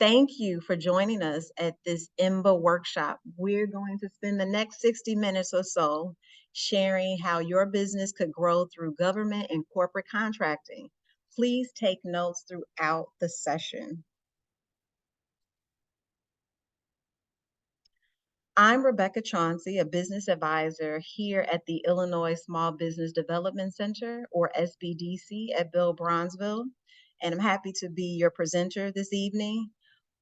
Thank you for joining us at this EMBA workshop. We're going to spend the next 60 minutes or so sharing how your business could grow through government and corporate contracting. Please take notes throughout the session. I'm Rebecca Chauncey, a business advisor here at the Illinois Small Business Development Center, or SBDC, at Bill Bronzeville, and I'm happy to be your presenter this evening.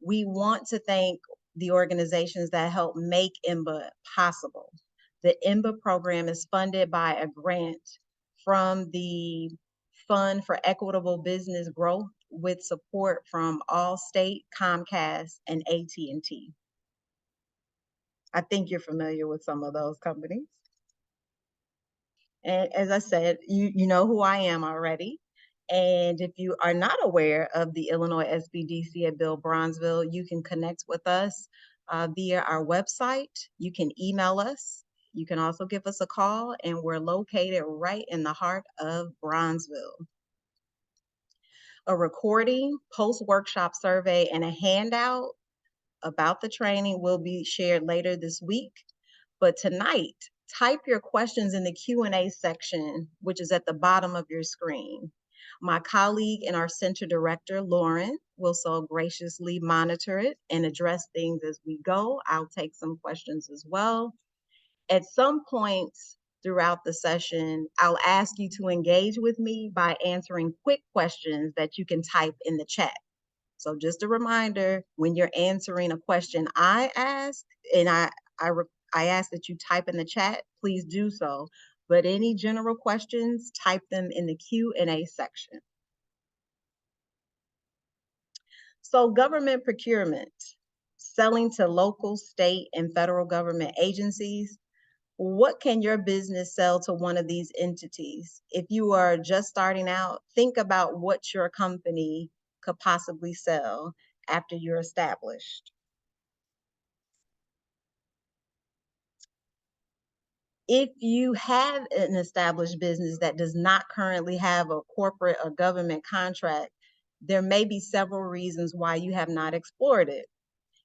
We want to thank the organizations that help make EMBA possible. The EMBA program is funded by a grant from the Fund for Equitable Business Growth with support from Allstate, Comcast, and AT&T. I think you're familiar with some of those companies. And as I said, you know who I am already. And if you are not aware of the Illinois SBDC at Bill Bronzeville, you can connect with us via our website. You can email us. You can also give us a call, and we're located right in the heart of Bronzeville. A recording, post-workshop survey, and a handout about the training will be shared later this week. But tonight, type your questions in the Q&A section, which is at the bottom of your screen. My colleague and our center director, Lauren, will so graciously monitor it and address things as we go. I'll take some questions as well. At some points throughout the session, I'll ask you to engage with me by answering quick questions that you can type in the chat. So just a reminder, when you're answering a question I ask, and I ask that you type in the chat, please do so. But any general questions, type them in the Q&A section. So government procurement, selling to local, state, and federal government agencies. What can your business sell to one of these entities? If you are just starting out, think about what your company could possibly sell after you're established. If you have an established business that does not currently have a corporate or government contract, there may be several reasons why you have not explored it.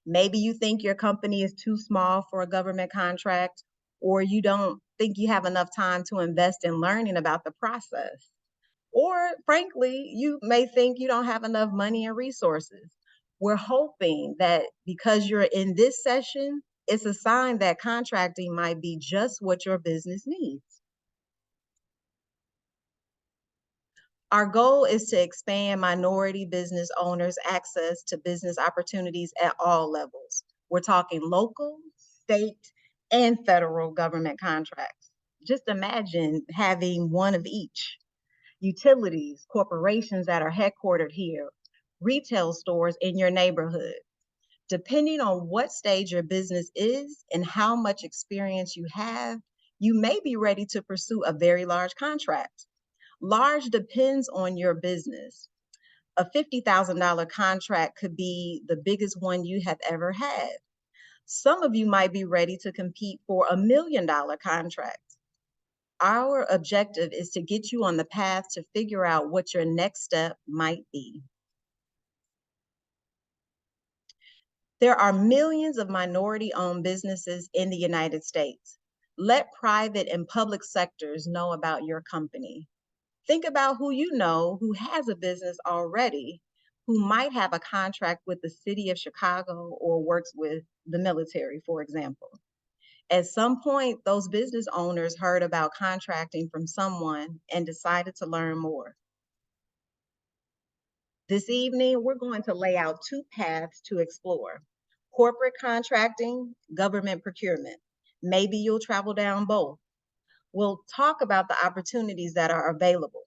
Maybe you think your company is too small for a government contract, or you don't think you have enough time to invest in learning about the process. Or frankly, you may think you don't have enough money and resources. We're hoping that because you're in this session, it's a sign that contracting might be just what your business needs. Our goal is to expand minority business owners' access to business opportunities at all levels. We're talking local, state, and federal government contracts. Just imagine having one of each. Utilities, corporations that are headquartered here, retail stores in your neighborhood. Depending on what stage your business is and how much experience you have, you may be ready to pursue a very large contract. Large depends on your business. A $50,000 contract could be the biggest one you have ever had. Some of you might be ready to compete for $1 million contract. Our objective is to get you on the path to figure out what your next step might be. There are millions of minority-owned businesses in the United States. Let private and public sectors know about your company. Think about who you know who has a business already, who might have a contract with the city of Chicago or works with the military, for example. At some point, those business owners heard about contracting from someone and decided to learn more. This evening, we're going to lay out two paths to explore: corporate contracting, government procurement. Maybe you'll travel down both. We'll talk about the opportunities that are available,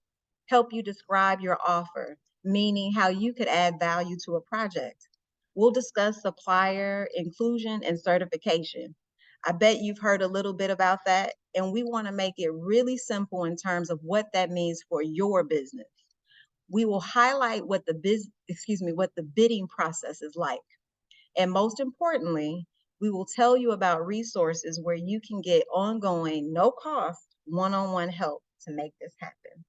help you describe your offer, meaning how you could add value to a project. We'll discuss supplier inclusion and certification. I bet you've heard a little bit about that, and we want to make it really simple in terms of what that means for your business. We will highlight what the bidding process is like. And most importantly, we will tell you about resources where you can get ongoing, no cost, one-on-one help to make this happen.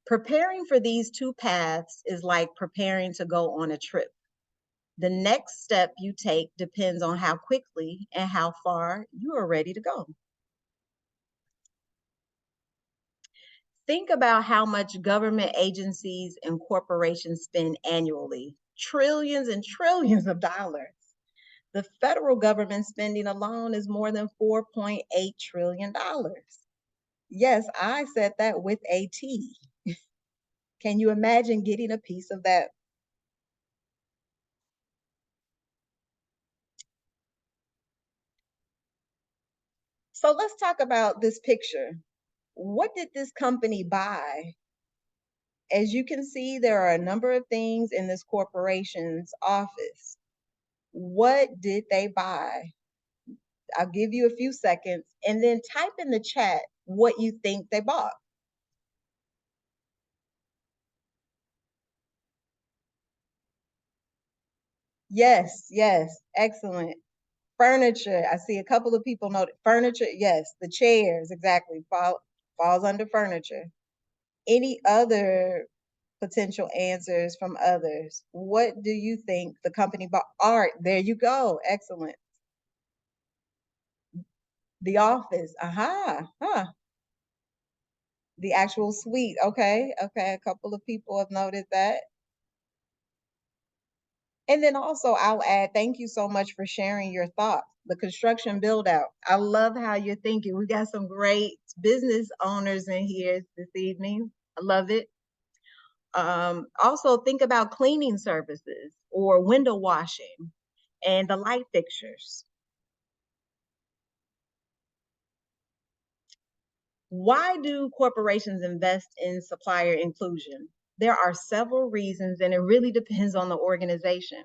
Preparing for these two paths is like preparing to go on a trip. The next step you take depends on how quickly and how far you are ready to go. Think about how much government agencies and corporations spend annually, trillions and trillions of dollars. The federal government spending alone is more than $4.8 trillion. Yes, I said that with a T. Can you imagine getting a piece of that? So let's talk about this picture. What did this company buy? As you can see, there are a number of things in this corporation's office. What did they buy? I'll give you a few seconds and then type in the chat what you think they bought. Yes, yes, excellent. Furniture. I see a couple of people know furniture. Yes, the chairs exactly falls under furniture. Any other potential answers from others? What do you think the company bought? Art. There you go. Excellent. The office. Aha. Huh. The actual suite. Okay. Okay. A couple of people have noted that. And then also, I'll add, thank you so much for sharing your thoughts. The construction build out. I love how you're thinking. We got some great business owners in here this evening. I love it. Also, think about cleaning services or window washing and the light fixtures. Why do corporations invest in supplier inclusion? There are several reasons, and it really depends on the organization.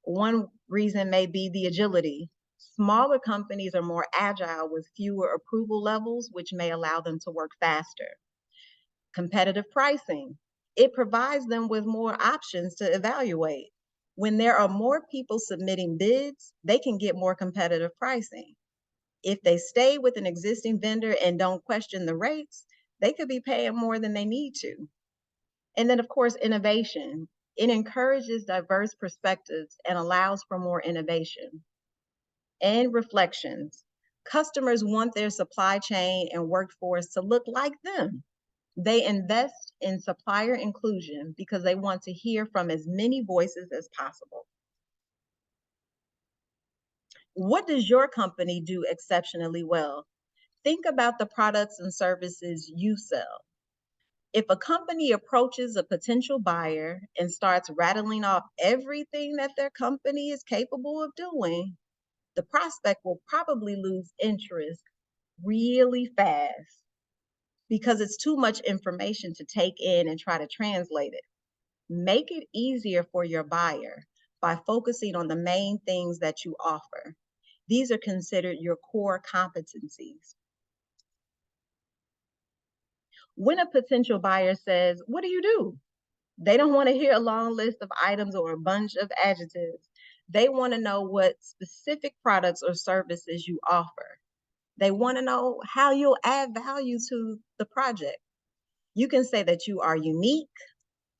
One reason may be the agility. Smaller companies are more agile with fewer approval levels, which may allow them to work faster. Competitive pricing. It provides them with more options to evaluate. When there are more people submitting bids, they can get more competitive pricing. If they stay with an existing vendor and don't question the rates, they could be paying more than they need to. And then, of course, innovation. It encourages diverse perspectives and allows for more innovation. And reflections. Customers want their supply chain and workforce to look like them. They invest in supplier inclusion because they want to hear from as many voices as possible. What does your company do exceptionally well? Think about the products and services you sell. If a company approaches a potential buyer and starts rattling off everything that their company is capable of doing, the prospect will probably lose interest really fast because it's too much information to take in and try to translate it. Make it easier for your buyer by focusing on the main things that you offer. These are considered your core competencies. When a potential buyer says, "What do you do?" They don't want to hear a long list of items or a bunch of adjectives. They want to know what specific products or services you offer. They want to know how you'll add value to the project. You can say that you are unique,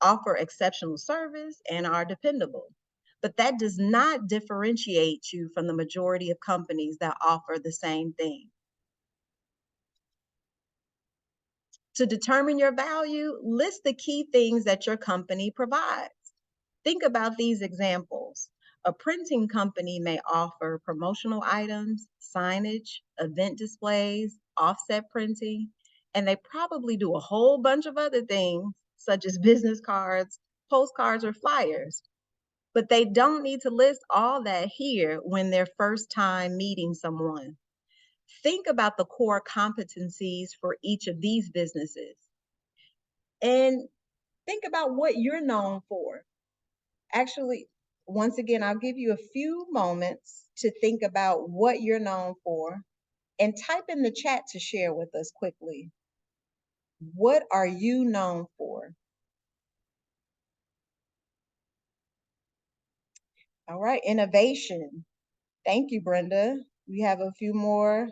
offer exceptional service, and are dependable. But that does not differentiate you from the majority of companies that offer the same thing. To determine your value, list the key things that your company provides. Think about these examples. A printing company may offer promotional items, signage, event displays, offset printing, and they probably do a whole bunch of other things, such as business cards, postcards, or flyers. But they don't need to list all that here when they're first time meeting someone. Think about the core competencies for each of these businesses and think about what you're known for. Actually, once again, I'll give you a few moments to think about what you're known for and type in the chat to share with us quickly. What are you known for? All right, innovation. Thank you, Brenda. We have a few more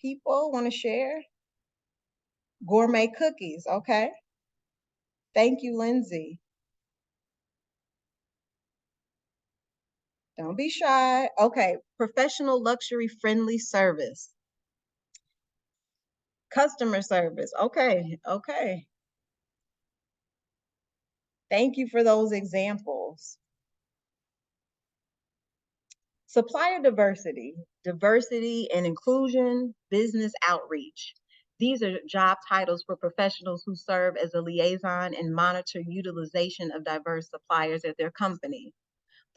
people want to share. Gourmet cookies, okay. Thank you, Lindsay. Don't be shy. Okay, professional luxury friendly service, customer service. Okay, okay. Thank you for those examples. Supplier diversity, diversity and inclusion, business outreach. These are job titles for professionals who serve as a liaison and monitor utilization of diverse suppliers at their company.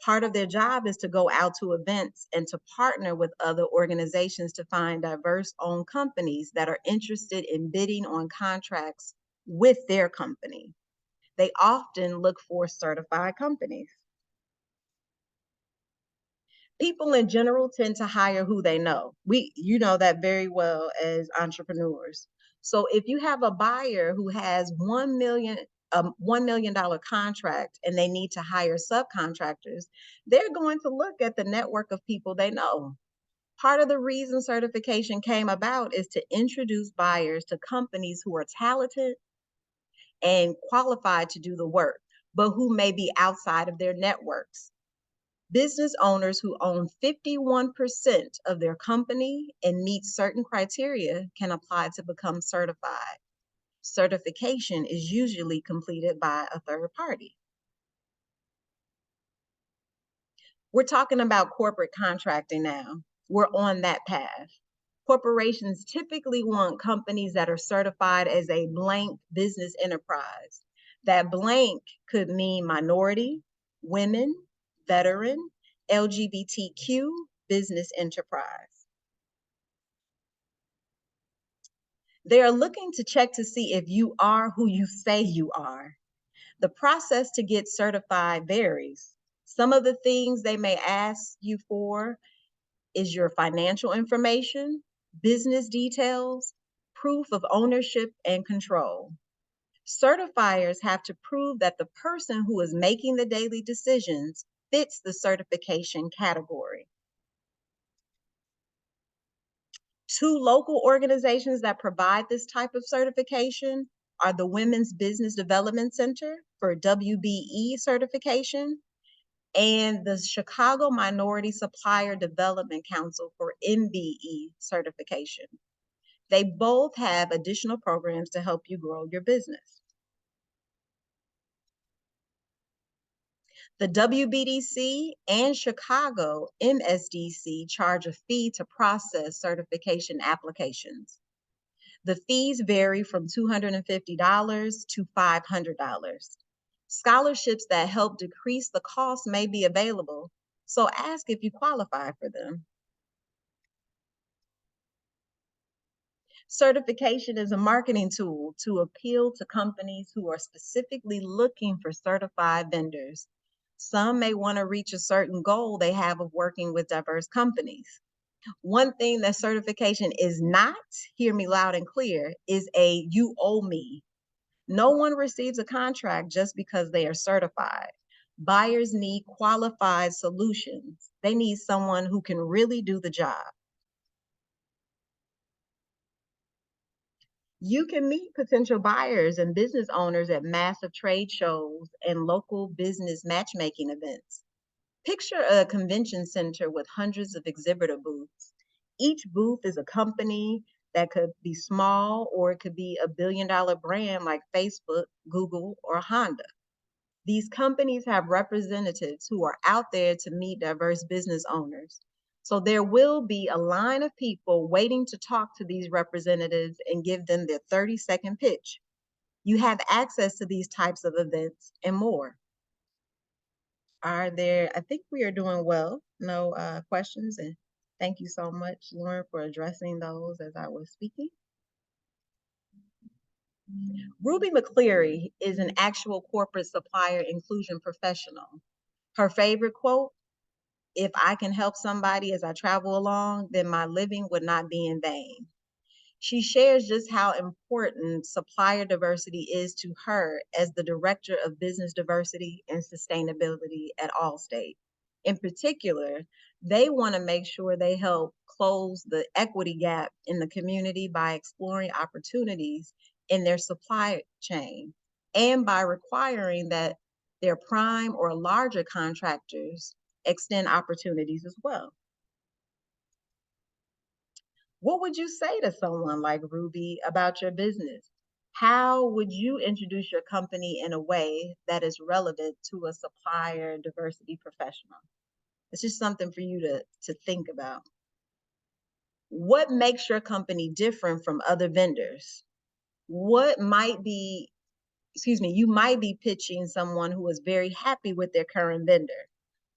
Part of their job is to go out to events and to partner with other organizations to find diverse owned companies that are interested in bidding on contracts with their company. They often look for certified companies. People in general tend to hire who they know. You know that very well as entrepreneurs. So if you have a buyer who has 1 million contract and they need to hire subcontractors, they're going to look at the network of people they know. Part of the reason certification came about is to introduce buyers to companies who are talented and qualified to do the work, but who may be outside of their networks. Business owners who own 51% of their company and meet certain criteria can apply to become certified. Certification is usually completed by a third party. We're talking about corporate contracting now. We're on that path. Corporations typically want companies that are certified as a blank business enterprise. That blank could mean minority, women, veteran, LGBTQ, business enterprise. They are looking to check to see if you are who you say you are. The process to get certified varies. Some of the things they may ask you for is your financial information, business details, proof of ownership and control. Certifiers have to prove that the person who is making the daily decisions fits the certification category. Two local organizations that provide this type of certification are the Women's Business Development Center for WBE certification and the Chicago Minority Supplier Development Council for MBE certification. They both have additional programs to help you grow your business. The WBDC and Chicago MSDC charge a fee to process certification applications. The fees vary from $250 to $500. Scholarships that help decrease the cost may be available, so ask if you qualify for them. Certification is a marketing tool to appeal to companies who are specifically looking for certified vendors. Some may want to reach a certain goal they have of working with diverse companies. One thing that certification is not, hear me loud and clear, is a you owe me. No one receives a contract just because they are certified. Buyers need qualified solutions. They need someone who can really do the job. You can meet potential buyers and business owners at massive trade shows and local business matchmaking events. Picture a convention center with hundreds of exhibitor booths. Each booth is a company that could be small or it could be a $1 billion brand like Facebook, Google, or Honda. These companies have representatives who are out there to meet diverse business owners. So there will be a line of people waiting to talk to these representatives and give them their 30-second pitch. You have access to these types of events and more. I think we are doing well. No questions. And thank you so much, Lauren, for addressing those as I was speaking. Ruby McCleary is an actual corporate supplier inclusion professional. Her favorite quote, if I can help somebody as I travel along, then my living would not be in vain. She shares just how important supplier diversity is to her as the Director of Business Diversity and Sustainability at Allstate. In particular, they want to make sure they help close the equity gap in the community by exploring opportunities in their supply chain. and by requiring that their prime or larger contractors extend opportunities as well. What would you say to someone like Ruby about your business? How would you introduce your company in a way that is relevant to a supplier diversity professional? It's just something for you to think about. What makes your company different from other vendors? What might be, excuse me, you might be pitching someone who is very happy with their current vendor.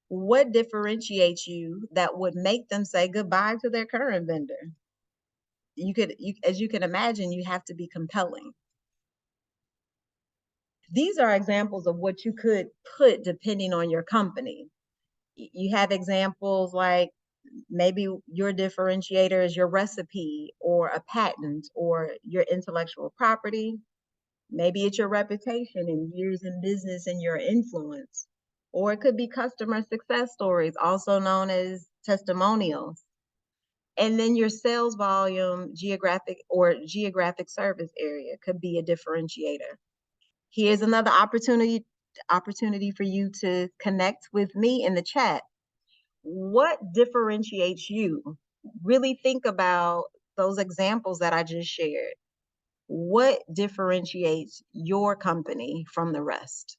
What differentiates you that would make them say goodbye to their current vendor? As you can imagine, you have to be compelling. These are examples of what you could put depending on your company. You have examples like maybe your differentiator is your recipe or a patent or your intellectual property. Maybe it's your reputation and years in business and your influence. Or it could be customer success stories, also known as testimonials. And then your sales volume, geographic service area could be a differentiator. Here's another opportunity for you to connect with me in the chat. What differentiates you? Really think about those examples that I just shared. What differentiates your company from the rest?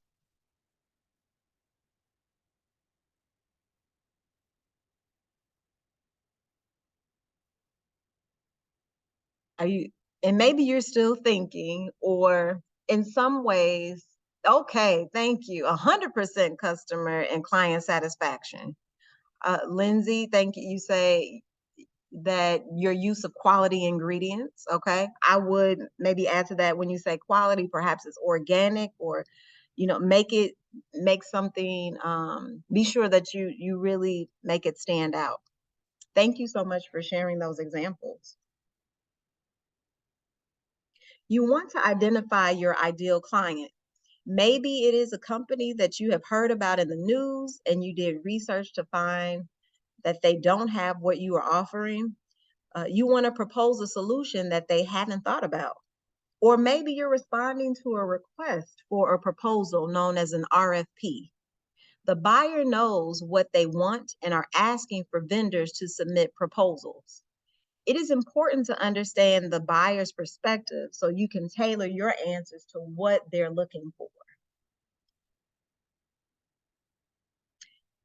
Are you, and maybe you're still thinking, or in some ways, okay, thank you, 100% customer and client satisfaction. Lindsay, thank you. You say that your use of quality ingredients, okay? I would maybe add to that when you say quality, perhaps it's organic or, make something, be sure that you really make it stand out. Thank you so much for sharing those examples. You want to identify your ideal client. Maybe it is a company that you have heard about in the news and you did research to find that they don't have what you are offering. You want to propose a solution that they haven't thought about. Or maybe you're responding to a request for a proposal known as an RFP. The buyer knows what they want and are asking for vendors to submit proposals. It is important to understand the buyer's perspective so you can tailor your answers to what they're looking for.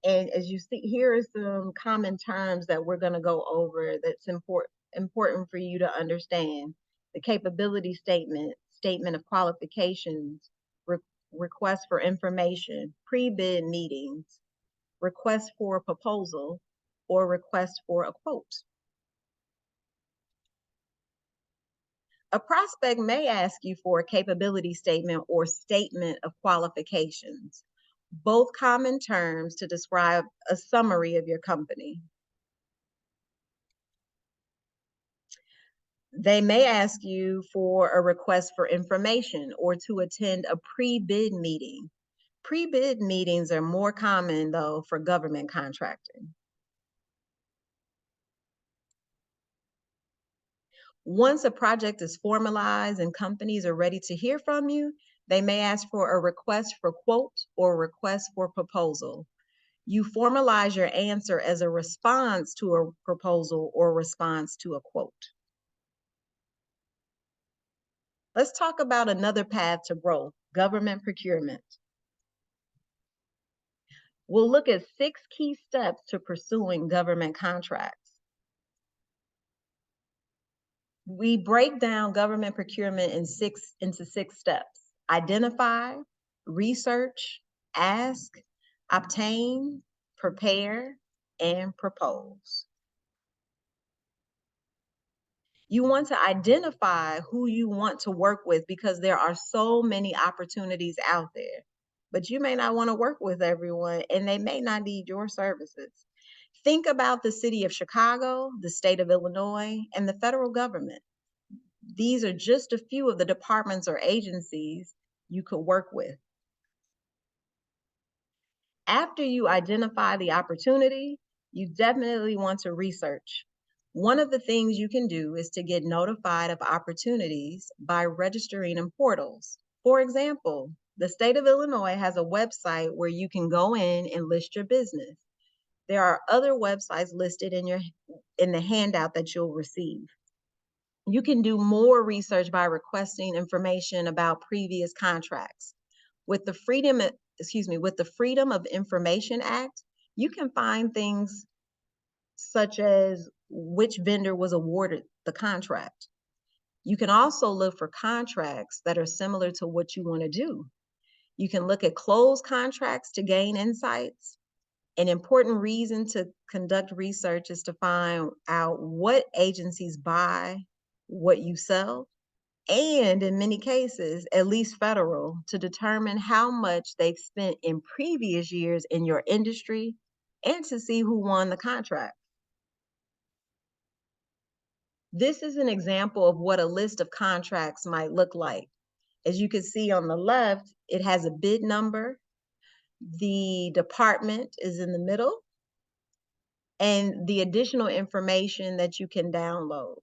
And as you see, here are some common terms that we're going to go over that's important for you to understand. The capability statement, statement of qualifications, re request for information, pre-bid meetings, request for a proposal, or request for a quote. A prospect may ask you for a capability statement or statement of qualifications, both common terms to describe a summary of your company. They may ask you for a request for information or to attend a pre-bid meeting. Pre-bid meetings are more common, though, for government contracting. Once a project is formalized and companies are ready to hear from you, they may ask for a request for quote or request for proposal. You formalize your answer as a response to a proposal or response to a quote. Let's talk about another path to growth, government procurement. We'll look at 6 key steps to pursuing government contracts. We break down government procurement into six steps. Identify, research, ask, obtain, prepare, and propose. You want to identify who you want to work with because there are so many opportunities out there. But you may not want to work with everyone and they may not need your services. Think about the city of Chicago, the state of Illinois, and the federal government. These are just a few of the departments or agencies you could work with. After you identify the opportunity, you definitely want to research. One of the things you can do is to get notified of opportunities by registering in portals. For example, the state of Illinois has a website where you can go in and list your business. There are other websites listed in the handout that you'll receive. You can do more research by requesting information about previous contracts. With the Freedom of Information Act, you can find things such as which vendor was awarded the contract. You can also look for contracts that are similar to what you want to do. You can look at closed contracts to gain insights. An important reason to conduct research is to find out what agencies buy what you sell, and in many cases, at least federal, to determine how much they've spent in previous years in your industry and to see who won the contract. This is an example of what a list of contracts might look like. As you can see on the left, it has a bid number, the department is in the middle, and the additional information that you can download.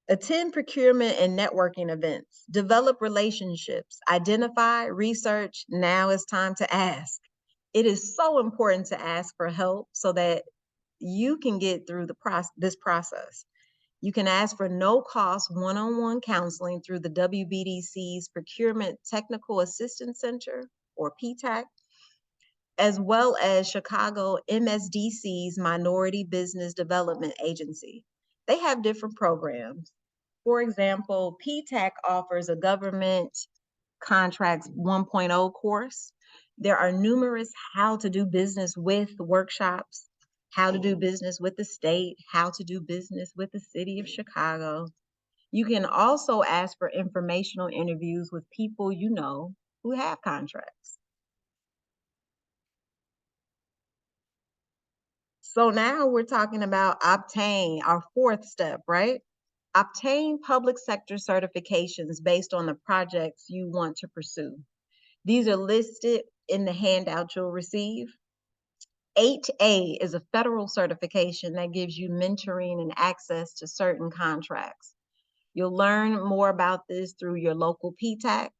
Attend procurement and networking events. Develop relationships. Identify, research. Now it's time to ask. It is so important to ask for help so that you can get through this process. You can ask for no-cost one-on-one counseling through the WBDC's Procurement Technical Assistance Center, or PTAC, as well as Chicago MSDC's Minority Business Development Agency. They have different programs. For example, PTAC offers a government contracts 1.0 course. There are numerous how to do business with workshops, how to do business with the state, how to do business with the city of Chicago. You can also ask for informational interviews with people you know who have contracts. So now we're talking about obtain, our fourth step, right? Obtain public sector certifications based on the projects you want to pursue. These are listed in the handout you'll receive. 8A is a federal certification that gives you mentoring and access to certain contracts. You'll learn more about this through your local PTAC.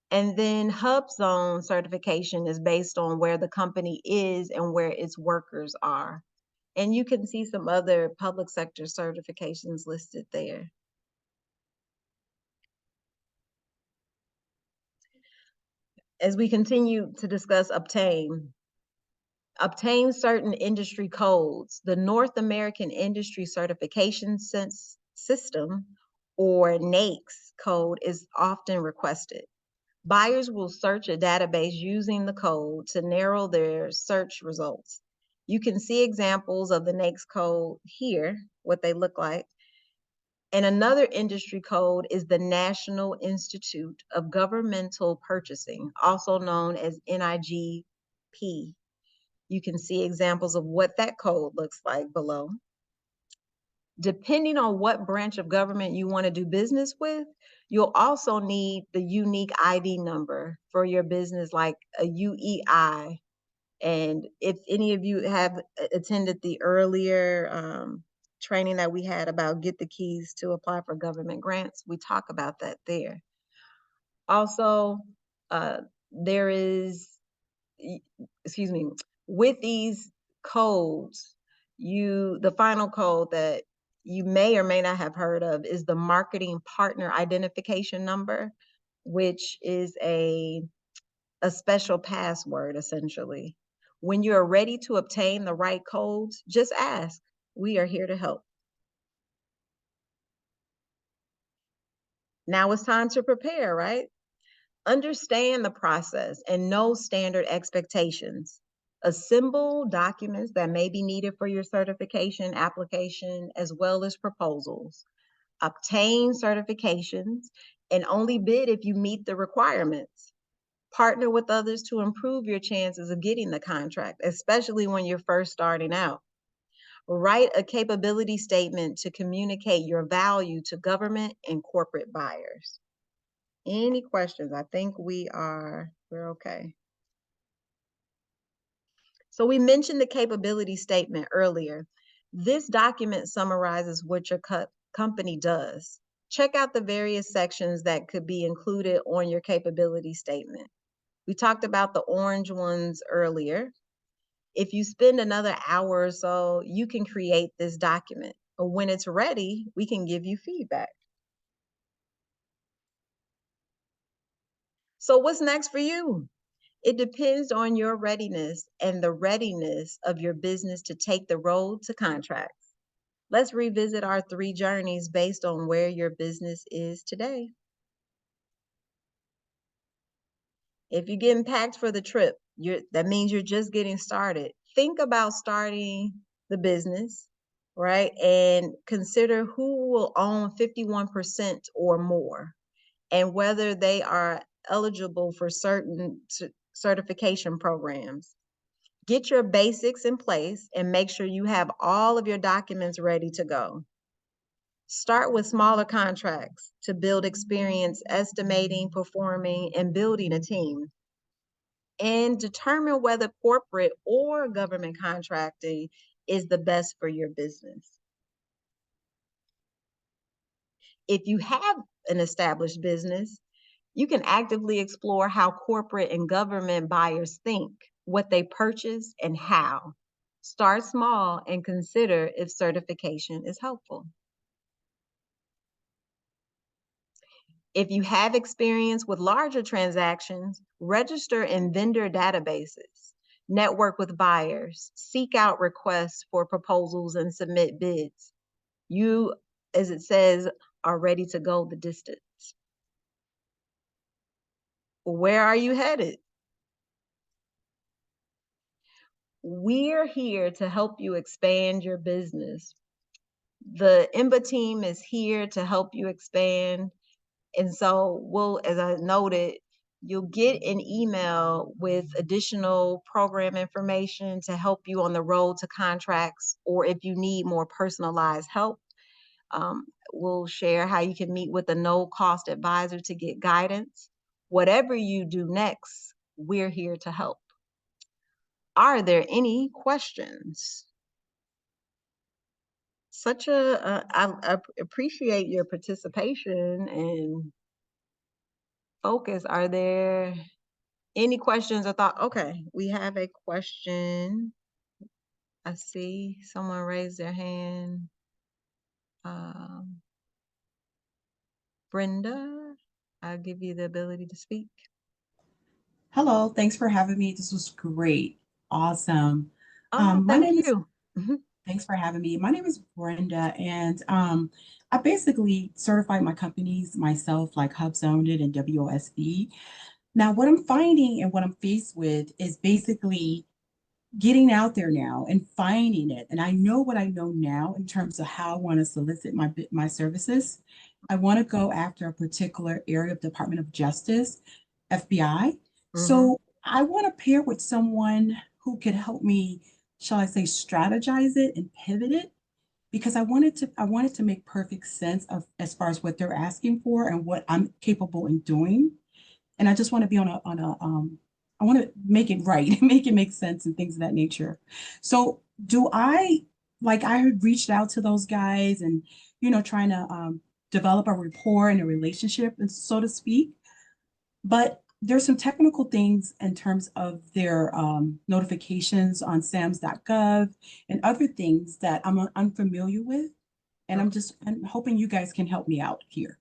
And then Hub Zone certification is based on where the company is and where its workers are. And you can see some other public sector certifications listed there. As we continue to discuss obtain certain industry codes. The North American Industry Certification System, or NAICS code, is often requested. Buyers will search a database using the code to narrow their search results. You can see examples of the NAICS code here, what they look like. And another industry code is the National Institute of Governmental Purchasing, also known as NIGP. You can see examples of what that code looks like below. Depending on what branch of government you want to do business with, you'll also need the unique ID number for your business, like a UEI. And if any of you have attended the earlier training that we had about get the keys to apply for government grants, we talk about that there. Also, there is, excuse me, with these codes, the final code that you may or may not have heard of is the marketing partner identification number, which is a special password, essentially. When you're ready to obtain the right codes, just ask. We are here to help. Now it's time to prepare, right? Understand the process and know standard expectations. Assemble documents that may be needed for your certification application, as well as proposals. Obtain certifications and only bid if you meet the requirements. Partner with others to improve your chances of getting the contract, especially when you're first starting out. Write a capability statement to communicate your value to government and corporate buyers. Any questions? I think we're okay. So we mentioned the capability statement earlier. This document summarizes what your company does. Check out the various sections that could be included on your capability statement. We talked about the orange ones earlier. If you spend another hour or so, you can create this document. But when it's ready, we can give you feedback. So what's next for you? It depends on your readiness and the readiness of your business to take the road to contracts. Let's revisit our 3 journeys based on where your business is today. If you're getting packed for the trip, that means you're just getting started. Think about starting the business, right? And consider who will own 51% or more and whether they are eligible for certain certification programs. Get your basics in place and make sure you have all of your documents ready to go. Start with smaller contracts to build experience estimating, performing, and building a team. And determine whether corporate or government contracting is the best for your business. If you have an established business, you can actively explore how corporate and government buyers think, what they purchase, and how. Start small and consider if certification is helpful. If you have experience with larger transactions, register in vendor databases, network with buyers, seek out requests for proposals, and submit bids. You, as it says, are ready to go the distance. Where are you headed? We're here to help you expand your business. The EMBA team is here to help you expand. And so we'll, as I noted, you'll get an email with additional program information to help you on the road to contracts, or if you need more personalized help, we'll share how you can meet with a no-cost advisor to get guidance. Whatever you do next, we're here to help. Are there any questions? I appreciate your participation and focus. Are there any questions or thought? Okay, we have a question. I see someone raise their hand. Brenda, I'll give you the ability to speak. Hello, thanks for having me. This was great. Awesome. Oh, My thank name is, you. Mhm. thanks for having me. My name is Brenda, and I basically certified my companies myself, like Hub Zoned It and WOSB. Now, what I'm finding and what I'm faced with is basically getting out there now and finding it. And I know what I know now in terms of how I want to solicit my services. I want to go after a particular area of Department of Justice, FBI. Mhm. So I want to pair with someone who could help me, shall I say, strategize it and pivot it because I wanted to make perfect sense of as far as what they're asking for and what I'm capable in doing. And I just want to be on a I want to make it right, make it make sense and things of that nature. So do I like I had reached out to those guys and trying to develop a rapport and a relationship, and so to speak. But there's some technical things in terms of their notifications on SAMS.gov and other things that I'm unfamiliar with. And Okay. I'm hoping you guys can help me out here.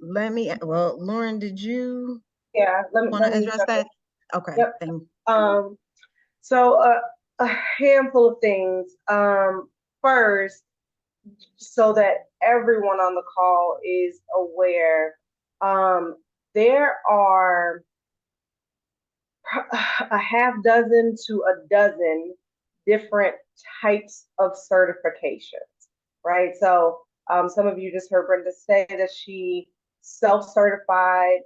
Well, Lauren, did you Yeah, want let to me address jump in. that? Okay, Yep. thank. Um, so a handful of things. First, so that everyone on the call is aware, there are a half dozen to a dozen different types of certifications, right? So some of you just heard Brenda say that she self-certified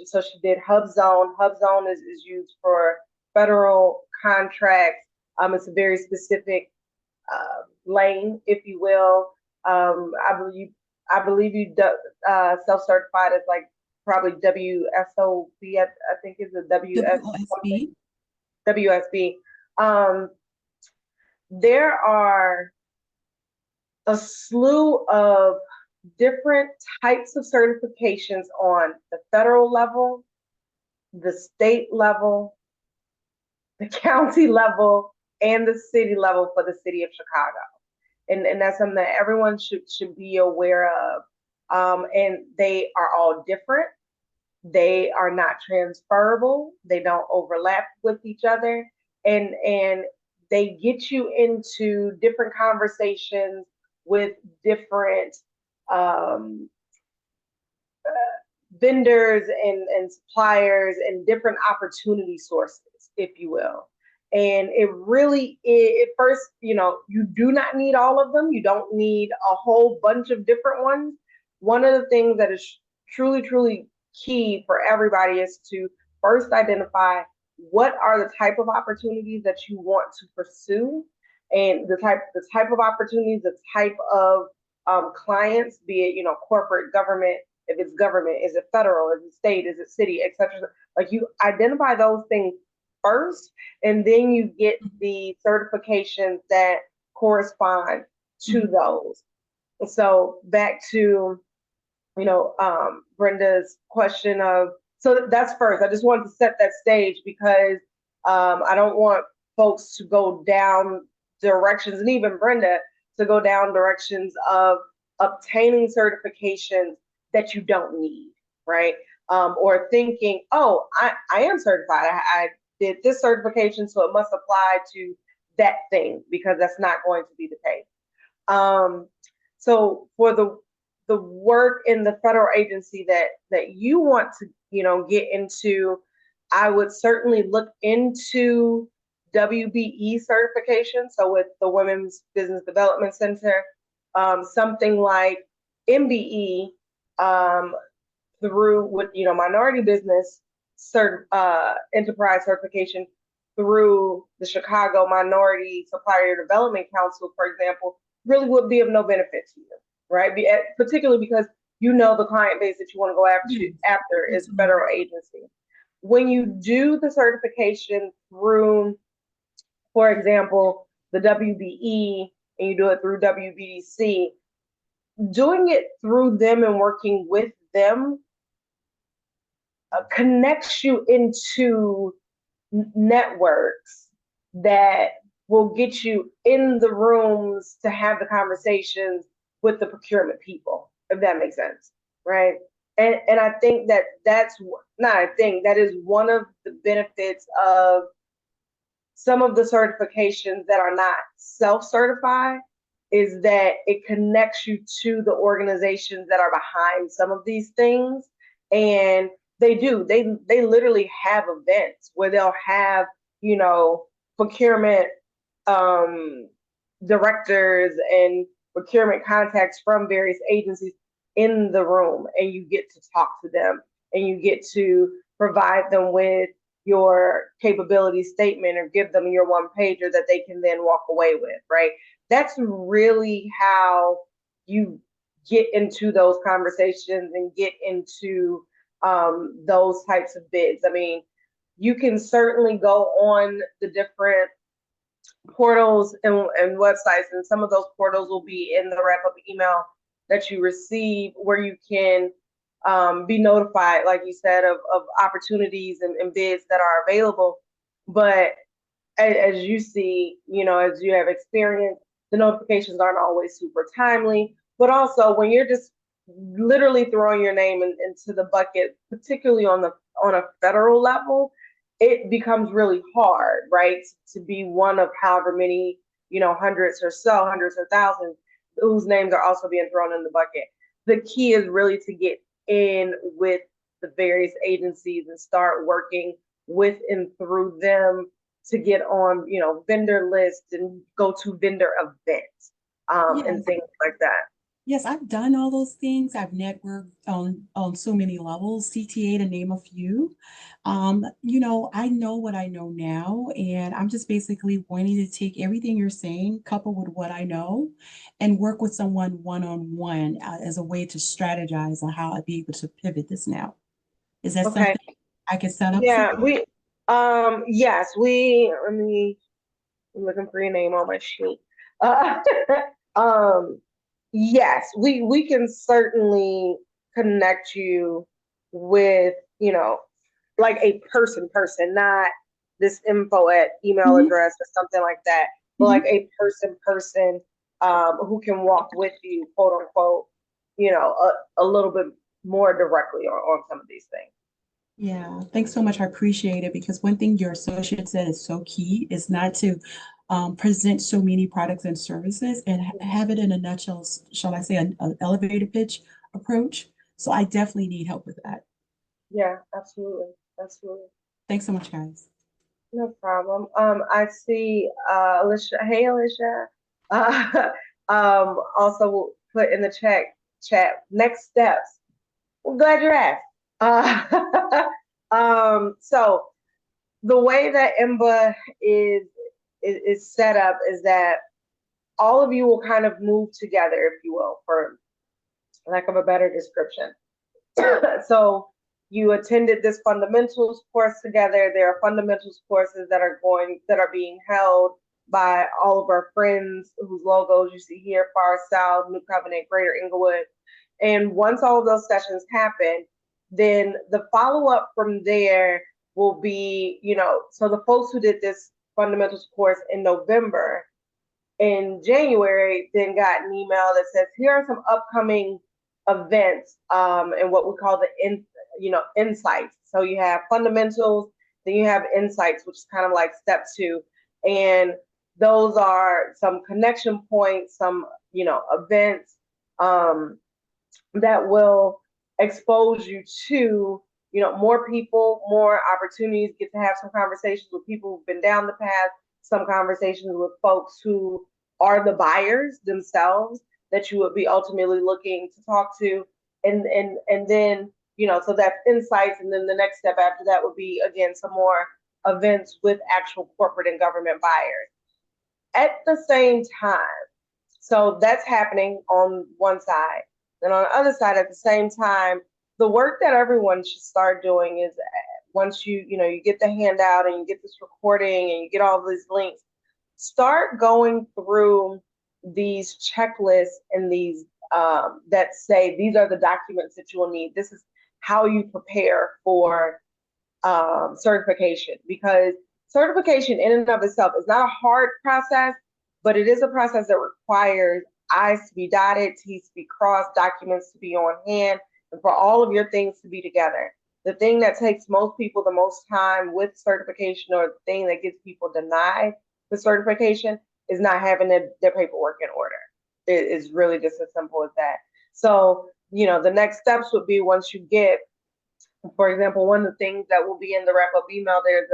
so she did Hub Zone. Hub Zone is used for federal contracts. It's a very specific lane, if you will. I believe you self-certified as like probably WSOB. I think it's a WS something. WOSB. WSB. Um, there are a slew of different types of certifications on the federal level, the state level, the county level, and the city level for the city of Chicago. And that's something that everyone should be aware of. And they are all different. They are not transferable. They don't overlap with each other. And they get you into different conversations with different um, vendors and suppliers and different opportunity sources, if you will. And it really is, at first, you do not need all of them. You don't need a whole bunch of different ones. One of the things that is truly, truly key for everybody is to first identify what are the type of opportunities that you want to pursue, and the type of opportunities, the type of clients, be it, corporate, government. If it's government, is it federal, is it state, is it city, etc. Like, you identify those things first, and then you get the certifications that correspond to those. So back to, Brenda's question of, so that's first. I just wanted to set that stage because I don't want folks to go down directions, and even Brenda to go down directions of obtaining certifications that you don't need, right? Or thinking, oh, I am certified. I did this certification, so it must apply to that thing, because that's not going to be the case. So for the work in the federal agency that you want to, get into, I would certainly look into WBE certification. So with the Women's Business Development Center, something like MBE, through with minority business enterprise certification through the Chicago Minority Supplier Development Council, for example, really would be of no benefit to you, right? Particularly because the client base that you want to go after is federal agency. When you do the certification through, for example, the WBE, and you do it through WBDC, doing it through them and working with them connects you into networks that will get you in the rooms to have the conversations with the procurement people, if that makes sense, right? And I think that is one of the benefits of some of the certifications that are not self-certified, is that it connects you to the organizations that are behind some of these things. And they literally have events where they'll have, procurement directors and procurement contacts from various agencies in the room, and you get to talk to them, and you get to provide them with your capability statement, or give them your one pager that they can then walk away with, right? That's really how you get into those conversations and get into those types of bids. I mean, you can certainly go on the different portals and websites, and some of those portals will be in the wrap-up email that you receive, where you can be notified, like you said, of opportunities and bids that are available. But as you see, as you have experience, the notifications aren't always super timely. But also, when you're just literally throwing your name into the bucket, particularly on a federal level, it becomes really hard, right? To be one of however many, hundreds or thousands whose names are also being thrown in the bucket. The key is really to get in with the various agencies and start working with and through them to get on, vendor lists and go to vendor events, and things like that. Yes, I've done all those things. I've networked on so many levels, CTA to name a few. I know what I know now, and I'm just basically wanting to take everything you're saying, coupled with what I know, and work with someone one-on-one as a way to strategize on how I'd be able to pivot this now. Is that Okay. something I can set up Yeah, for? yes, I'm looking for your name on my sheet. Yes, we can certainly connect you with, like a person, not this info at email Hmm. address or something like that, but like Hmm. a person who can walk with you, quote unquote, a little bit more directly on some of these things. Yeah, thanks so much. I appreciate it because one thing your associate said is so key is not to present so many products and services and have it in a nutshell, shall I say, an elevator pitch approach. So I definitely need help with that. Yeah, absolutely. Absolutely. Thanks so much, guys. No problem. I see Alicia. Hey, Alicia. Also put in the chat next steps. Well, glad you asked. So the way that EMBA is set up is that all of you will kind of move together, if you will, for lack of a better description. So you attended this fundamentals course together. There are fundamentals courses that are being held by all of our friends whose logos you see here: Far South, New Covenant, Greater Inglewood. And once all of those sessions happen, then the follow-up from there will be, so the folks who did this fundamentals course in November, in January, then got an email that says, here are some upcoming events, and what we call insights. So you have fundamentals, then you have insights, which is kind of like step two. And those are some connection points, some, events, that will expose you to, more people, more opportunities, get to have some conversations with people who've been down the path, some conversations with folks who are the buyers themselves that you would be ultimately looking to talk to. And then, so that's insights. And then the next step after that would be, again, some more events with actual corporate and government buyers at the same time. So that's happening on one side. Then on the other side, at the same time, the work that everyone should start doing is, once you get the handout and you get this recording and you get all these links, start going through these checklists and these, that say these are the documents that you will need. This is how you prepare for certification, because certification in and of itself is not a hard process, but it is a process that requires I's to be dotted, T's to be crossed, documents to be on hand, and for all of your things to be together. The thing that takes most people the most time with certification, or the thing that gets people denied the certification, is not having their paperwork in order. It is really just as simple as that. So, the next steps would be, once you get, for example, one of the things that will be in the wrap-up email, there's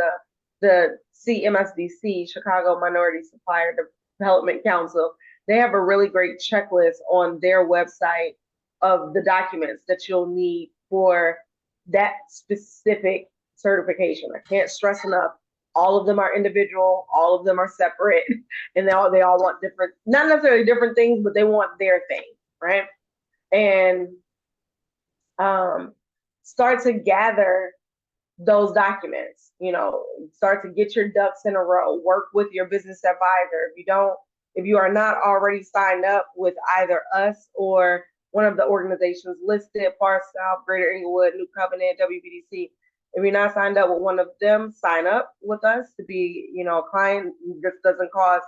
the CMSDC, Chicago Minority Supplier Development Council. They have a really great checklist on their website of the documents that you'll need for that specific certification. I can't stress enough. All of them are individual, all of them are separate, and they all want different, not necessarily different things, but they want their thing, right? And start to gather those documents, start to get your ducks in a row, work with your business advisor. If you are not already signed up with either us or one of the organizations listed, Far South, Greater Inglewood, New Covenant, WBDC, if you're not signed up with one of them, sign up with us to be, a client. This doesn't cost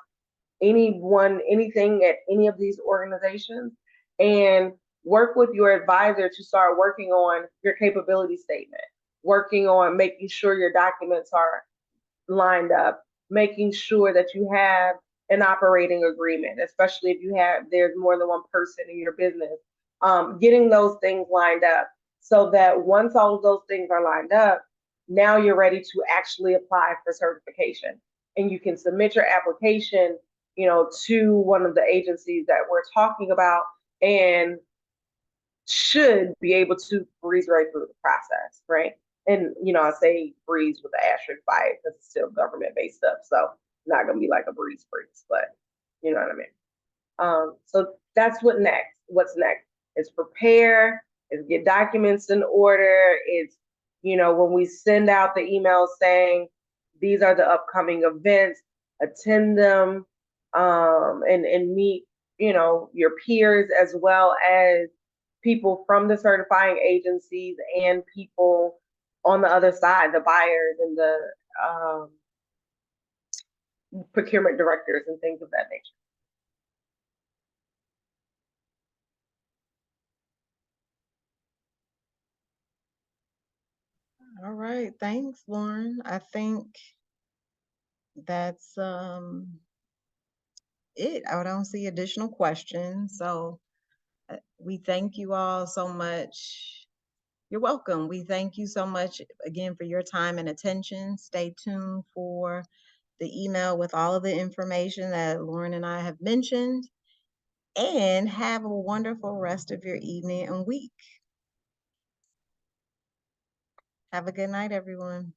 anyone anything at any of these organizations. And work with your advisor to start working on your capability statement, working on making sure your documents are lined up, making sure that you have an operating agreement, especially if there's more than one person in your business, getting those things lined up, so that once all of those things are lined up, now you're ready to actually apply for certification. And you can submit your application, to one of the agencies that we're talking about, and should be able to breeze right through the process, right? And I say breeze with the asterisk by it because it's still government-based stuff, so not gonna be like a breeze, but you know what I mean. So that's what's next is prepare, is get documents in order. It's, when we send out the email saying these are the upcoming events, attend them, and meet, your peers, as well as people from the certifying agencies and people on the other side, the buyers and the procurement directors and things of that nature. All right, thanks, Lauren. I think that's it. I don't see additional questions. So we thank you all so much. You're welcome. We thank you so much again for your time and attention. Stay tuned for the email with all of the information that Lauren and I have mentioned. And have a wonderful rest of your evening and week. Have a good night, everyone.